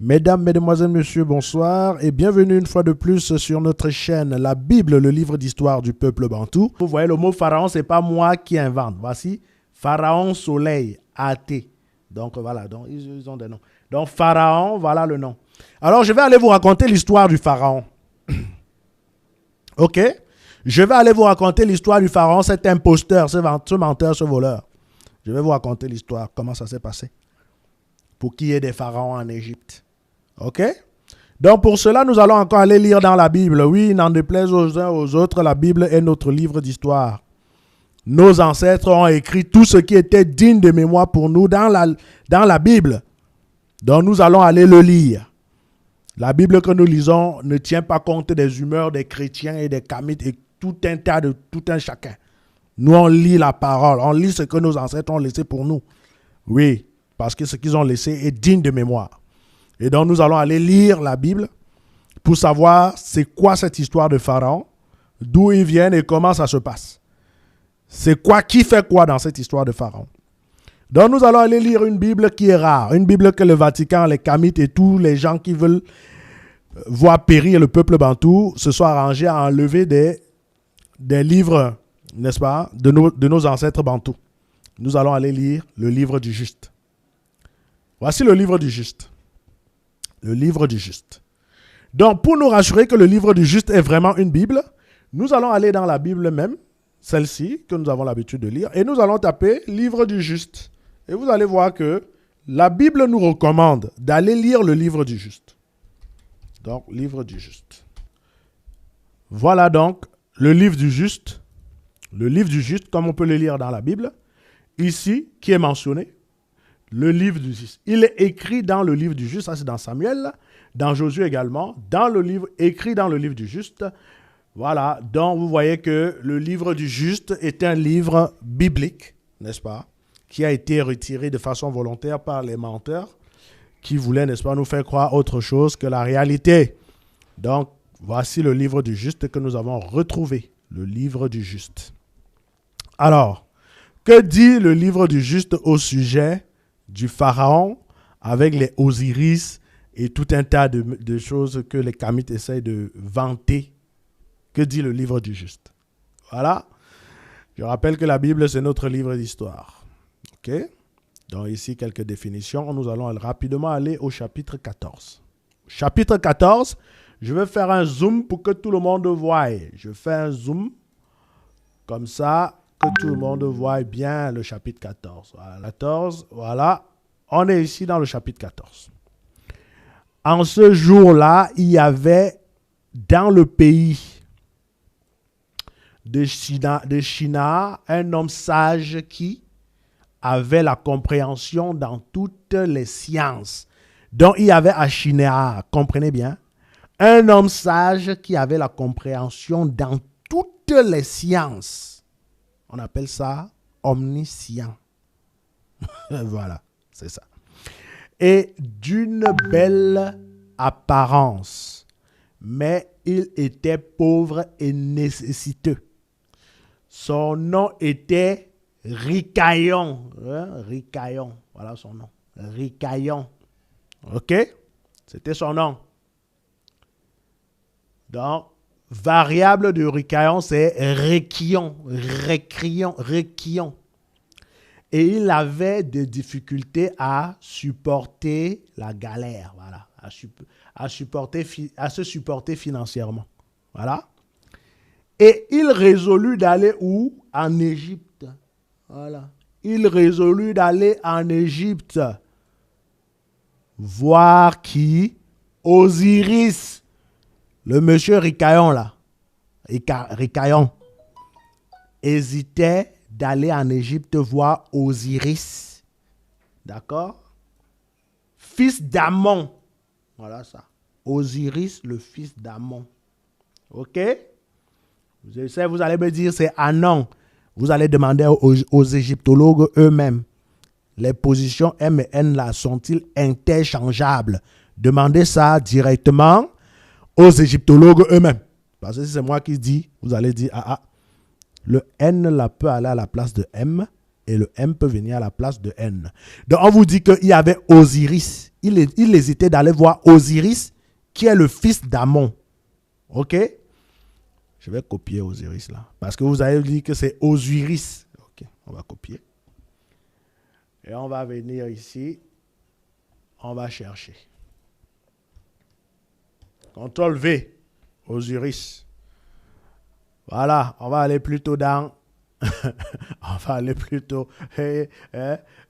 Mesdames, Mesdemoiselles, Messieurs, bonsoir et bienvenue une fois de plus sur notre chaîne La Bible, le livre d'histoire du peuple bantou. Vous voyez, le mot pharaon, ce n'est pas moi qui invente. Voici Pharaon Soleil, AT. Donc voilà, donc, ils ont des noms. Donc Pharaon, voilà le nom. Alors je vais aller vous raconter l'histoire du Pharaon. Ok? Je vais aller vous raconter l'histoire du Pharaon, cet imposteur, ce menteur, ce voleur. Je vais vous raconter l'histoire, comment ça s'est passé. Pour qu'il y ait des pharaons en Égypte. Ok? Donc pour cela, nous allons encore aller lire dans la Bible. Oui, n'en déplaise aux uns aux autres, la Bible est notre livre d'histoire. Nos ancêtres ont écrit tout ce qui était digne de mémoire pour nous dans la Bible. Donc nous allons aller le lire. La Bible que nous lisons ne tient pas compte des humeurs des chrétiens et des kamites et tout un chacun. Nous, on lit la parole, on lit ce que nos ancêtres ont laissé pour nous. Oui, parce que ce qu'ils ont laissé est digne de mémoire. Et donc, nous allons aller lire la Bible pour savoir c'est quoi cette histoire de Pharaon, d'où ils viennent et comment ça se passe. C'est quoi, qui fait quoi dans cette histoire de Pharaon. Donc, nous allons aller lire une Bible qui est rare, une Bible que le Vatican, les Kamites et tous les gens qui veulent voir périr le peuple bantou se sont arrangés à enlever des livres, n'est-ce pas, de nos ancêtres bantous. Nous allons aller lire le livre du juste. Voici le livre du juste. Le livre du juste. Donc, pour nous rassurer que le livre du juste est vraiment une Bible, nous allons aller dans la Bible même, celle-ci, que nous avons l'habitude de lire, et nous allons taper livre du juste. Et vous allez voir que la Bible nous recommande d'aller lire le livre du juste. Donc, livre du juste. Voilà donc le livre du juste. Le livre du juste, comme on peut le lire dans la Bible. Ici, qui est mentionné, le livre du juste. Il est écrit dans le livre du juste, ça c'est dans Samuel, dans Josué également, écrit dans le livre du juste. Voilà, donc vous voyez que le livre du juste est un livre biblique, n'est-ce pas, qui a été retiré de façon volontaire par les menteurs qui voulaient, n'est-ce pas, nous faire croire autre chose que la réalité. Donc, voici le livre du juste que nous avons retrouvé, le livre du juste. Alors, que dit le livre du juste au sujet du pharaon avec les Osiris et tout un tas de choses que les Kamites essayent de vanter? Que dit le livre du juste? Voilà. Je rappelle que la Bible, c'est notre livre d'histoire. OK? Donc ici, quelques définitions. Nous allons rapidement aller au chapitre 14. Chapitre 14, je vais faire un zoom pour que tout le monde voie. Je fais un zoom comme ça, que tout le monde voit bien le chapitre 14. Voilà, 14, voilà. On est ici dans le chapitre 14. En ce jour-là, il y avait dans le pays de Shinar un homme sage qui avait la compréhension dans toutes les sciences. Donc, il y avait à Shinar, comprenez bien, un homme sage qui avait la compréhension dans toutes les sciences. On appelle ça omniscient. Voilà, c'est ça. Et d'une belle apparence, mais il était pauvre et nécessiteux. Son nom était Ricaillon. Ricaillon, voilà son nom. Ricaillon. OK? C'était son nom. Donc, variable de Ricaillon, c'est Réquillon. Et il avait des difficultés à supporter la galère, voilà, à se supporter financièrement. Voilà. Et il résolut d'aller où? En Égypte. Voilà. Il résolut d'aller en Égypte. Voir qui? Osiris. Le monsieur Ricaillon, là. Ricaillon. Hésitait d'aller en Égypte voir Osiris. D'accord? Fils d'Amon. Voilà ça. Osiris, le fils d'Amon. OK? Vous allez me dire, c'est Anon. Vous allez demander aux égyptologues eux-mêmes. Les positions M et N là sont-ils interchangeables? Demandez ça directement aux égyptologues eux-mêmes. Parce que si c'est moi qui dis, vous allez dire, le N là peut aller à la place de M et le M peut venir à la place de N. Donc on vous dit qu'il y avait Osiris. il hésitait d'aller voir Osiris, qui est le fils d'Amon. Ok? Je vais copier Osiris là. Parce que vous avez dit que c'est Osiris. Ok, on va copier. Et on va venir ici. On va chercher. CTRL V. Osiris. Voilà, on va aller plutôt dans... on va aller plutôt...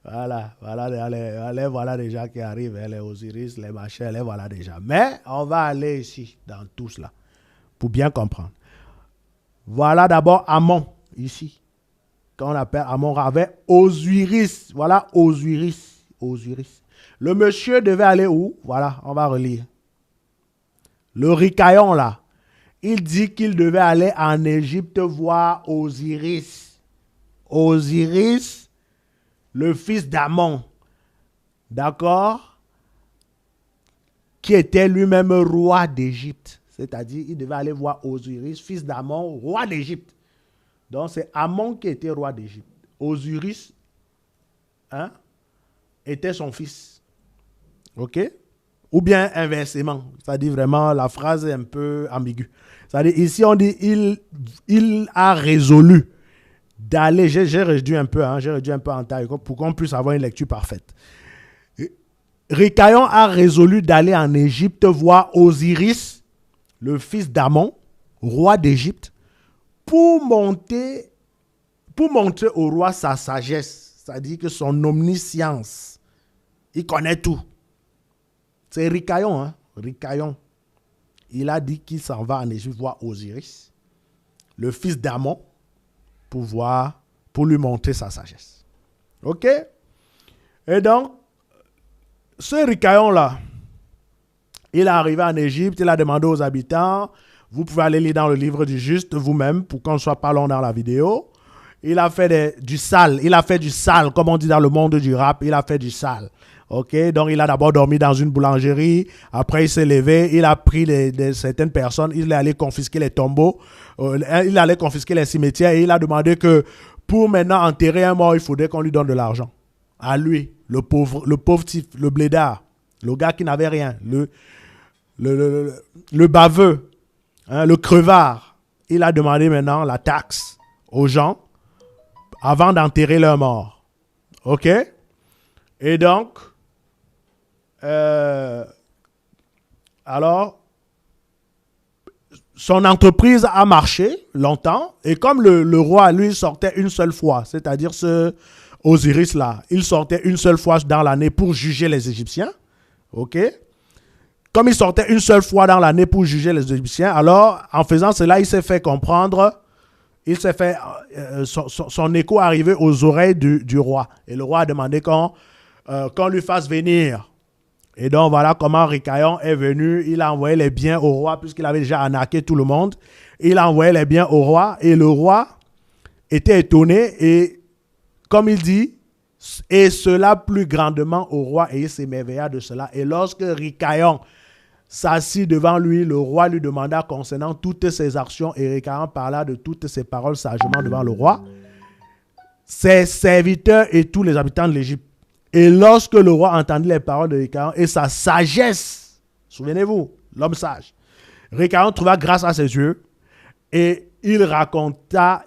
voilà, voilà déjà qui arrivent. Les Osiris, les machins, les voilà déjà. Mais on va aller ici, dans tout cela, pour bien comprendre. Voilà d'abord Amon, ici. Quand on appelle Amon Ravet, Osiris. Voilà Osiris. Osiris. Le monsieur devait aller où? Voilà, on va relire. Le ricaillon là, il dit qu'il devait aller en Égypte voir Osiris. Osiris, le fils d'Amon. D'accord? Qui était lui-même roi d'Égypte. C'est-à-dire, il devait aller voir Osiris, fils d'Amon, roi d'Égypte. Donc, c'est Amon qui était roi d'Égypte. Osiris était son fils. OK? Ou bien inversement. C'est-à-dire, vraiment, la phrase est un peu ambiguë. C'est-à-dire, ici, on dit, il a résolu d'aller, j'ai réduit un peu en taille pour qu'on puisse avoir une lecture parfaite. Ricaillon a résolu d'aller en Égypte voir Osiris, le fils d'Amon, roi d'Égypte, pour montrer au roi sa sagesse, c'est-à-dire que son omniscience, il connaît tout. C'est Ricaillon, hein? Ricaillon. Il a dit qu'il s'en va en Égypte voir Osiris, le fils d'Amon, pour lui montrer sa sagesse. OK? Et donc, ce Ricaillon-là, il est arrivé en Égypte, il a demandé aux habitants, vous pouvez aller lire dans le livre du juste vous-même pour qu'on ne soit pas long dans la vidéo. Il a fait du sale, comme on dit dans le monde du rap, il a fait du sale. Ok, donc il a d'abord dormi dans une boulangerie, après il s'est levé, il a pris certaines personnes, il est allé confisquer les tombeaux, il allait confisquer les cimetières et il a demandé que pour maintenant enterrer un mort, il faudrait qu'on lui donne de l'argent. À lui, le pauvre type, le blédard, le gars qui n'avait rien, le baveux, hein, le crevard. Il a demandé maintenant la taxe aux gens avant d'enterrer leur mort. OK? Et donc, alors, son entreprise a marché longtemps et comme le roi, lui, sortait une seule fois, c'est-à-dire ce Osiris-là, il sortait une seule fois dans l'année pour juger les Égyptiens. OK? Comme il sortait une seule fois dans l'année pour juger les Égyptiens, alors, en faisant cela, il s'est fait comprendre, il s'est fait, son écho arrivé aux oreilles du roi. Et le roi a demandé qu'on lui fasse venir. Et donc, voilà comment Ricaillon est venu. Il a envoyé les biens au roi, puisqu'il avait déjà arnaqué tout le monde. Il a envoyé les biens au roi, et le roi était étonné, et comme il dit, et cela plus grandement au roi, et il s'émerveilla de cela. Et lorsque Ricaillon s'assit devant lui, le roi lui demanda concernant toutes ses actions, et Ricaillon parla de toutes ses paroles sagement devant le roi, ses serviteurs et tous les habitants de l'Égypte. Et lorsque le roi entendit les paroles de Ricaillon et sa sagesse, souvenez-vous, l'homme sage, Ricaillon trouva grâce à ses yeux, et il rencontra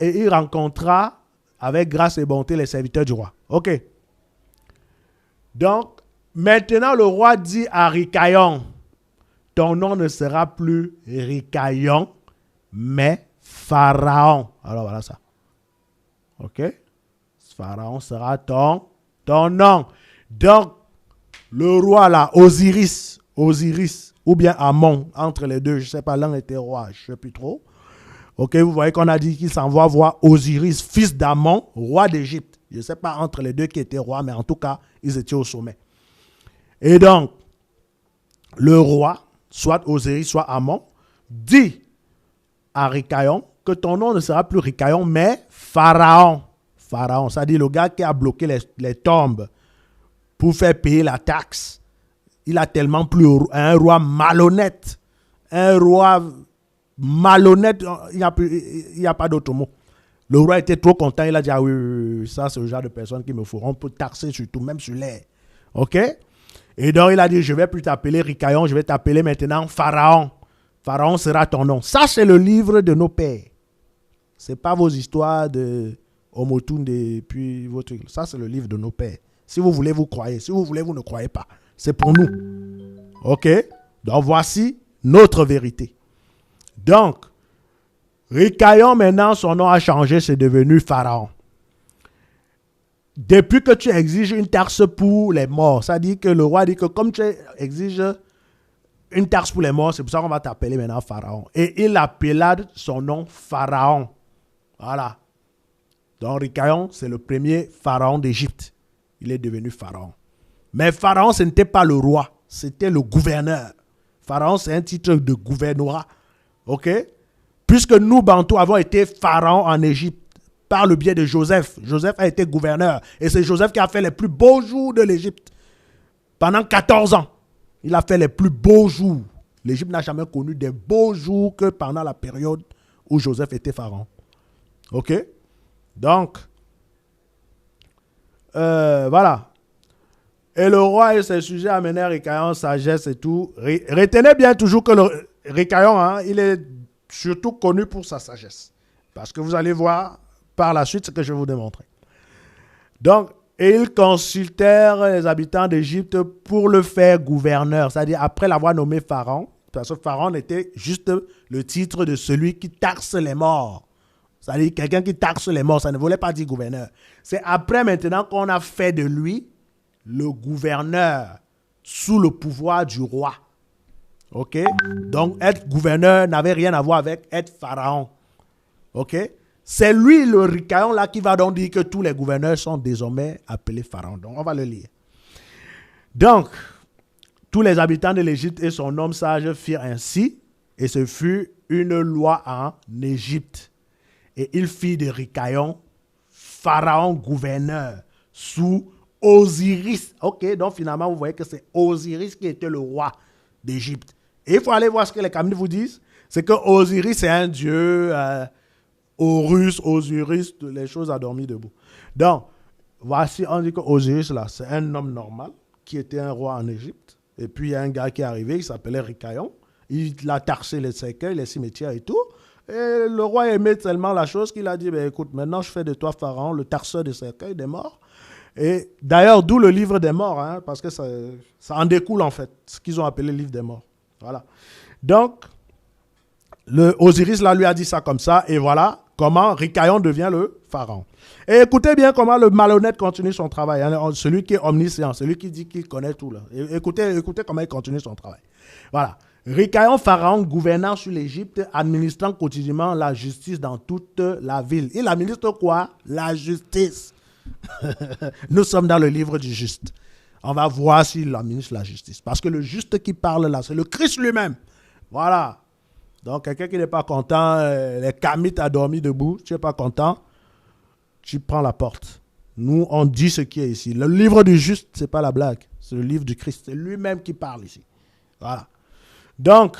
avec grâce et bonté les serviteurs du roi. OK. Donc, maintenant le roi dit à Ricaillon, ton nom ne sera plus Ricaillon, mais Pharaon. Alors voilà ça. OK. Pharaon sera ton nom. Donc, le roi là, Osiris, ou bien Amon, entre les deux, je ne sais pas, l'un était roi, je ne sais plus trop. Ok, vous voyez qu'on a dit qu'il s'en va voir Osiris, fils d'Amon, roi d'Égypte. Je ne sais pas entre les deux qui étaient rois, mais en tout cas, ils étaient au sommet. Et donc, le roi, soit Osiris, soit Amon, dit à Ricaillon que ton nom ne sera plus Ricaillon, mais Pharaon. Pharaon, c'est-à-dire le gars qui a bloqué les tombes pour faire payer la taxe. Il a tellement plu à un roi malhonnête. Un roi malhonnête, il n'y a pas d'autre mot. Le roi était trop content, il a dit, ah oui, ça c'est le genre de personnes qui me feront pour taxer surtout, même sur l'air. OK? Et donc, il a dit, je ne vais plus t'appeler Rikayon, je vais t'appeler maintenant Pharaon. Pharaon sera ton nom. Ça, c'est le livre de nos pères. Ce n'est pas vos histoires de Omotunde et puis vos trucs. Ça, c'est le livre de nos pères. Si vous voulez, vous croyez. Si vous voulez, vous ne croyez pas. C'est pour nous. OK? Donc, voici notre vérité. Donc, Rikayon, maintenant, son nom a changé, c'est devenu Pharaon. Depuis que tu exiges une taxe pour les morts, ça dit que le roi dit que comme tu exiges une taxe pour les morts, c'est pour ça qu'on va t'appeler maintenant Pharaon. Et il appela son nom Pharaon. Voilà. Donc Rikayon, c'est le premier pharaon d'Égypte. Il est devenu pharaon. Mais Pharaon, ce n'était pas le roi, c'était le gouverneur. Pharaon, c'est un titre de gouvernorat. OK? Puisque nous, Bantous, avons été pharaons en Égypte par le biais de Joseph. Joseph a été gouverneur. Et c'est Joseph qui a fait les plus beaux jours de l'Égypte. Pendant 14 ans, il a fait les plus beaux jours. L'Égypte n'a jamais connu des beaux jours que pendant la période où Joseph était pharaon. OK? Donc, voilà. Et le roi et ses sujets amenèrent Rikayon sagesse et tout. Retenez bien toujours que le Rikayon, hein, il est surtout connu pour sa sagesse. Parce que vous allez voir par la suite ce que je vais vous démontrer. Donc, et ils consultèrent les habitants d'Égypte pour le faire gouverneur. C'est-à-dire après l'avoir nommé pharaon, parce que pharaon était juste le titre de celui qui taxe les morts. C'est-à-dire quelqu'un qui taxe les morts, ça ne voulait pas dire gouverneur. C'est après maintenant qu'on a fait de lui le gouverneur sous le pouvoir du roi. OK? Donc, être gouverneur n'avait rien à voir avec être pharaon. OK? C'est lui, le Rikayon, là, qui va donc dire que tous les gouverneurs sont désormais appelés pharaons. Donc, on va le lire. Donc, tous les habitants de l'Égypte et son homme sage firent ainsi, et ce fut une loi en Égypte. Et il fit de Rikayon pharaon gouverneur sous Osiris. OK, donc finalement, vous voyez que c'est Osiris qui était le roi d'Égypte. Et il faut aller voir ce que les Kamites vous disent. C'est que Osiris, c'est un dieu, Horus, Osiris, les choses a dormi debout. Donc, voici, on dit que Osiris, là, c'est un homme normal qui était un roi en Égypte. Et puis, il y a un gars qui est arrivé, il s'appelait Rikayon. Il a taxé les cercueils, les cimetières et tout. Et le roi aimait tellement la chose qu'il a dit, ben, écoute, maintenant, je fais de toi pharaon, le taxeur des cercueils des morts. Et d'ailleurs, d'où le livre des morts, hein, parce que ça en découle, en fait, ce qu'ils ont appelé le livre des morts. Voilà. Donc, le Osiris, là, lui a dit ça comme ça, et voilà comment Rikayon devient le pharaon. Et écoutez bien comment le malhonnête continue son travail, hein, celui qui est omniscient, celui qui dit qu'il connaît tout. Là. Écoutez comment il continue son travail. Voilà. Rikayon pharaon gouvernant sur l'Égypte, administrant quotidiennement la justice dans toute la ville. Il administre quoi? La justice. Nous sommes dans le livre du juste. On va voir s'il administre la justice. Parce que le juste qui parle là, c'est le Christ lui-même. Voilà. Donc, quelqu'un qui n'est pas content, les Kamites a dormi debout, tu n'es pas content, tu prends la porte. Nous, on dit ce qui est ici. Le livre du juste, ce n'est pas la blague. C'est le livre du Christ. C'est lui-même qui parle ici. Voilà. Donc,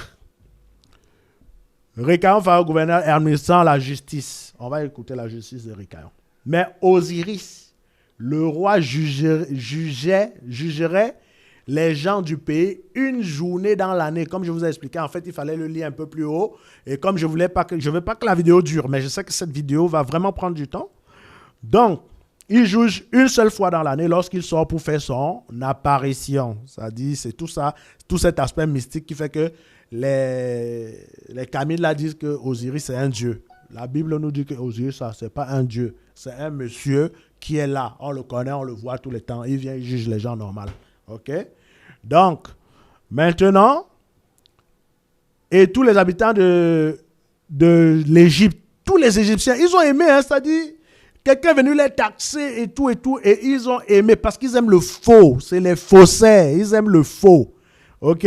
Rikayon pharaon gouverneur administrant la justice. On va écouter la justice de Rikayon. Mais Osiris, le roi jugerait les gens du pays une journée dans l'année. Comme je vous ai expliqué, en fait, il fallait le lire un peu plus haut. Et comme je ne veux pas que la vidéo dure, mais je sais que cette vidéo va vraiment prendre du temps. Donc, il juge une seule fois dans l'année lorsqu'il sort pour faire son apparition. Ça dit, c'est tout ça, tout cet aspect mystique qui fait que les Kamites là disent que Osiris c'est un dieu. La Bible nous dit que Osiris, ça, c'est pas un dieu. C'est un monsieur qui est là. On le connaît, on le voit tout le temps. Il vient, il juge les gens normaux. OK? Donc, maintenant, et tous les habitants de l'Égypte, tous les Égyptiens, ils ont aimé, hein, c'est-à-dire, quelqu'un est venu les taxer et tout, et ils ont aimé parce qu'ils aiment le faux. C'est les faussaires, ils aiment le faux. OK?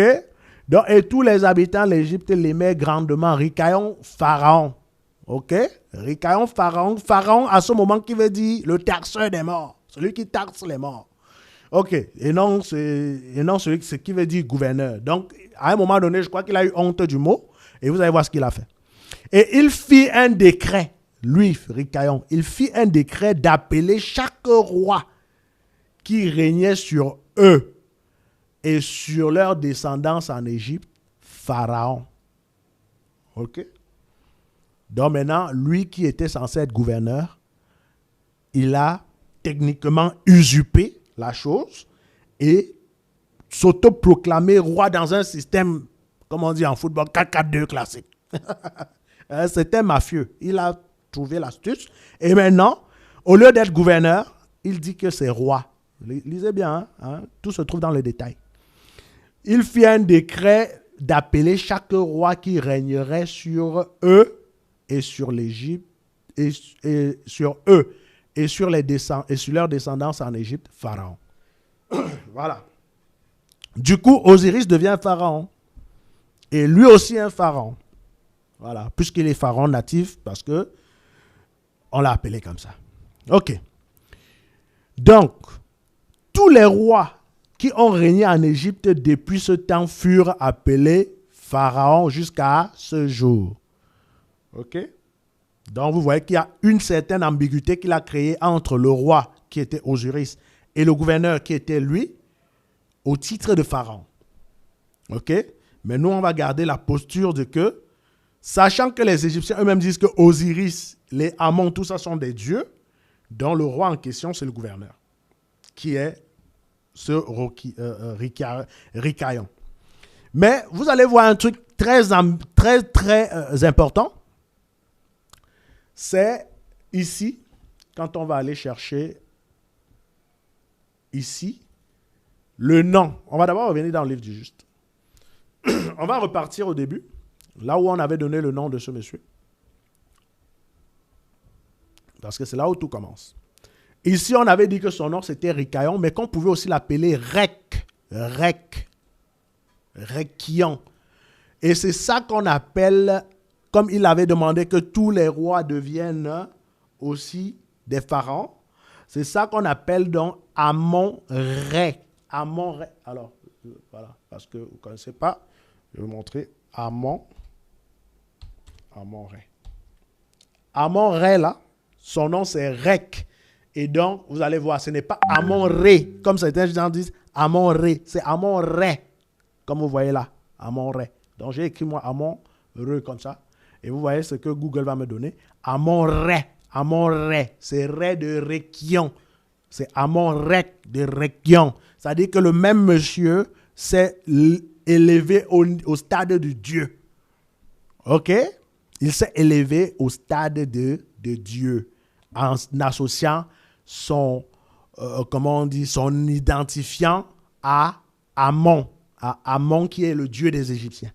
Donc, et tous les habitants de l'Égypte l'aimaient grandement. Rikayon pharaon. OK? Rikayon pharaon. Pharaon, à ce moment, qui veut dire le taxeur des morts. Celui qui taxe les morts. OK. Et non celui qui veut dire gouverneur. Donc, à un moment donné, je crois qu'il a eu honte du mot. Et vous allez voir ce qu'il a fait. Et il fit un décret. Lui, Rikayon, il fit un décret d'appeler chaque roi qui régnait sur eux et sur leur descendance en Égypte, Pharaon. OK? Donc maintenant, lui qui était censé être gouverneur, il a techniquement usurpé la chose et s'autoproclamé roi dans un système, comme on dit en football, 4-4-2 classique. C'était mafieux. Il a trouvé l'astuce. Et maintenant, au lieu d'être gouverneur, il dit que c'est roi. Lisez bien, hein? Tout se trouve dans le détail. Il fit un décret d'appeler chaque roi qui régnerait sur eux et sur l'Égypte, et sur eux et sur leurs descendants en Égypte, Pharaon. Voilà. Du coup, Osiris devient pharaon. Et lui aussi un pharaon. Voilà. Puisqu'il est pharaon natif, parce que on l'a appelé comme ça. OK. Donc, tous les rois qui ont régné en Égypte depuis ce temps furent appelés pharaons jusqu'à ce jour. OK? Donc, vous voyez qu'il y a une certaine ambiguïté qu'il a créée entre le roi qui était Osiris et le gouverneur qui était lui, au titre de pharaon. OK? Mais nous, on va garder la posture de que, sachant que les Égyptiens eux-mêmes disent que Osiris, les Amon, tout ça sont des dieux, dont le roi en question, c'est le gouverneur, qui est ce Ricaillon. Mais vous allez voir un truc très important. C'est ici, quand on va aller chercher ici, le nom. On va d'abord revenir dans le livre du Juste. On va repartir au début, là où on avait donné le nom de ce monsieur. Parce que c'est là où tout commence. Ici, on avait dit que son nom, c'était Ricaillon, mais qu'on pouvait aussi l'appeler Rekion. Et c'est ça qu'on appelle, comme il avait demandé que tous les rois deviennent aussi des pharaons, c'est ça qu'on appelle donc Amon-Ré. Amon-Ré. Alors, voilà, parce que vous ne connaissez pas, je vais vous montrer Amon-Ré. Amon-Ré, là, son nom c'est Rek. Et donc, vous allez voir, ce n'est pas Amon-Ré, comme certains gens disent Amon-Ré, c'est Amon-Ré, comme vous voyez là, Amon-Ré. Donc, j'ai écrit moi Amon-Ré comme ça. Et vous voyez ce que Google va me donner. Amon-Ré, Amon-Ré, c'est Ré de Rekion. C'est Amon-Ré de Rekion. C'est-à-dire que le même monsieur s'est élevé au stade de Dieu. OK? Il s'est élevé au stade de Dieu en associant son, comment on dit, son identifiant à Amon qui est le dieu des Égyptiens.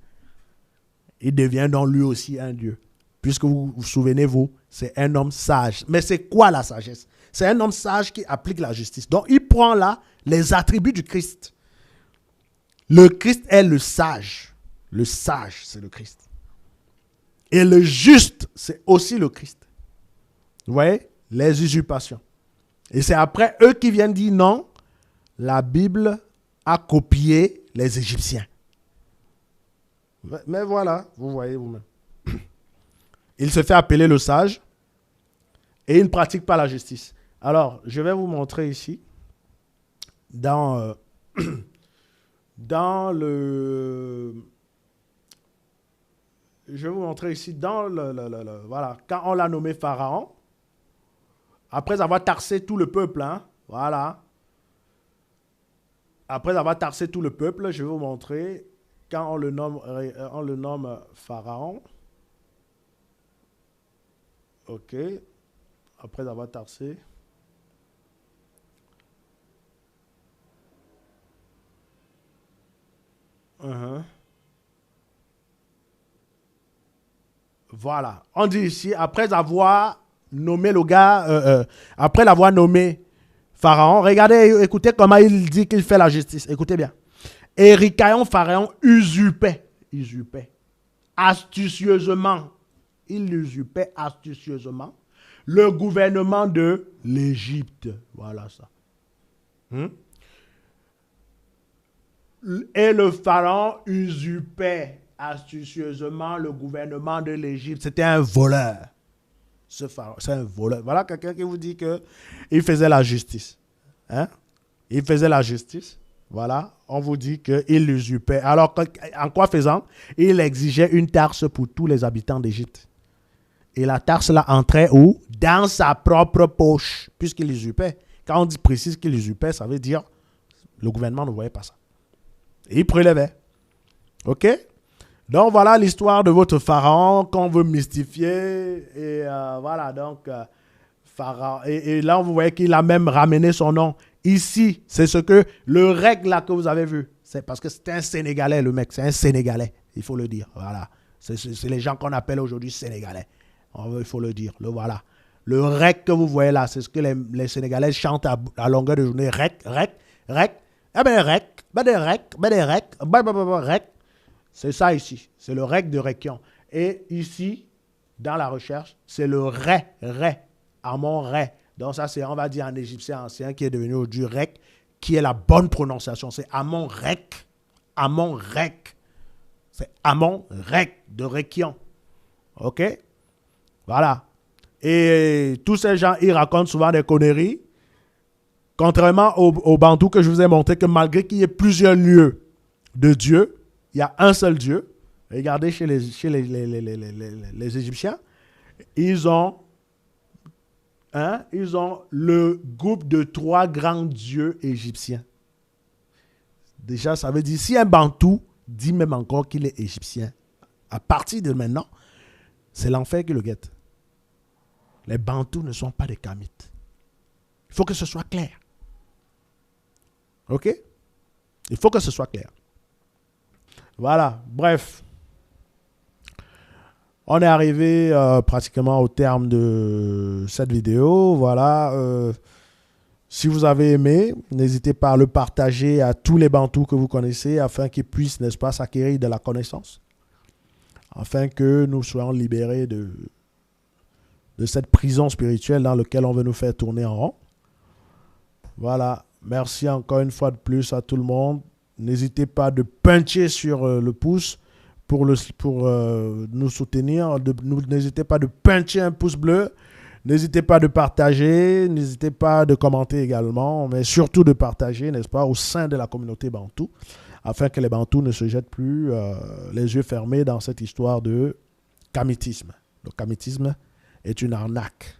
Il devient donc lui aussi un dieu. Puisque vous vous souvenez-vous, c'est un homme sage. Mais c'est quoi la sagesse? C'est un homme sage qui applique la justice. Donc il prend là les attributs du Christ. Le Christ est le sage. Le sage, c'est le Christ. Et le juste, c'est aussi le Christ. Vous voyez? Les usurpations. Et c'est après eux qui viennent dire non, la Bible a copié les Égyptiens. Mais voilà, vous voyez vous-même. Il se fait appeler le sage et il ne pratique pas la justice. Alors, je vais vous montrer ici, dans le... Je vais vous montrer ici, voilà, quand on l'a nommé Pharaon, après avoir taxé tout le peuple, hein, voilà. Après avoir taxé tout le peuple, je vais vous montrer quand on le nomme Pharaon. OK. Après avoir taxé. Voilà. On dit ici, après avoir nommé le gars, après l'avoir nommé Pharaon, regardez, écoutez comment il dit qu'il fait la justice. Écoutez bien. Et Ricaillon, Pharaon usurpait, astucieusement, le gouvernement de l'Égypte. Voilà ça. Et le pharaon usurpait astucieusement le gouvernement de l'Égypte. C'était un voleur. Ce pharaon, c'est un voleur. Voilà quelqu'un qui vous dit qu'il faisait la justice. Hein? Il faisait la justice. Voilà, on vous dit qu'il l'usurpait. Alors, en quoi faisant? Il exigeait une taxe pour tous les habitants d'Égypte. Et la taxe là entrait où? Dans sa propre poche, puisqu'il usurpait. Quand on dit précise qu'il usurpait, ça veut dire le gouvernement ne voyait pas ça. Et il prélevait. OK? Donc, voilà l'histoire de votre pharaon qu'on veut mystifier. Et voilà, donc, pharaon. Et là, vous voyez qu'il a même ramené son nom. Ici, c'est ce que le règle là que vous avez vu. C'est parce que c'est un Sénégalais, le mec. C'est un Sénégalais, il faut le dire. Voilà. C'est les gens qu'on appelle aujourd'hui Sénégalais. Il faut le dire. Le voilà. Le rec que vous voyez là, c'est ce que les Sénégalais chantent à longueur de journée. Rec, rec, rec. Eh ben rec, ben des rec, ben des rec, rec. C'est ça ici. C'est le rec de Rekion. Et ici, dans la recherche, c'est le ré, Amon ré. Donc ça, c'est, on va dire en égyptien ancien, qui est devenu aujourd'hui rec, qui est la bonne prononciation. C'est Amon rec. Amon rec. C'est Amon rec de Rekion. OK? Voilà. Et tous ces gens, ils racontent souvent des conneries. Contrairement au Bantou que je vous ai montré, que malgré qu'il y ait plusieurs lieux de Dieu, il y a un seul Dieu. Regardez chez les Égyptiens, ils ont le groupe de 3 grands dieux égyptiens. Déjà, ça veut dire, si un Bantou dit même encore qu'il est égyptien, à partir de maintenant, c'est l'enfer qui le guette. Les Bantous ne sont pas des Kamites. Il faut que ce soit clair. OK? Il faut que ce soit clair. Voilà, bref. On est arrivé pratiquement au terme de cette vidéo. Voilà. Si vous avez aimé, n'hésitez pas à le partager à tous les Bantous que vous connaissez afin qu'ils puissent, n'est-ce pas, s'acquérir de la connaissance. Afin que nous soyons libérés de cette prison spirituelle dans laquelle on veut nous faire tourner en rond. Voilà. Merci encore une fois de plus à tout le monde. N'hésitez pas de puncher sur le pouce pour nous soutenir. N'hésitez pas de puncher un pouce bleu. N'hésitez pas de partager. N'hésitez pas de commenter également. Mais surtout de partager, n'est-ce pas, au sein de la communauté Bantou, afin que les Bantous ne se jettent plus les yeux fermés dans cette histoire de kamitisme. Le kamitisme est une arnaque.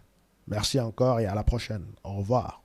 Merci encore et à la prochaine. Au revoir.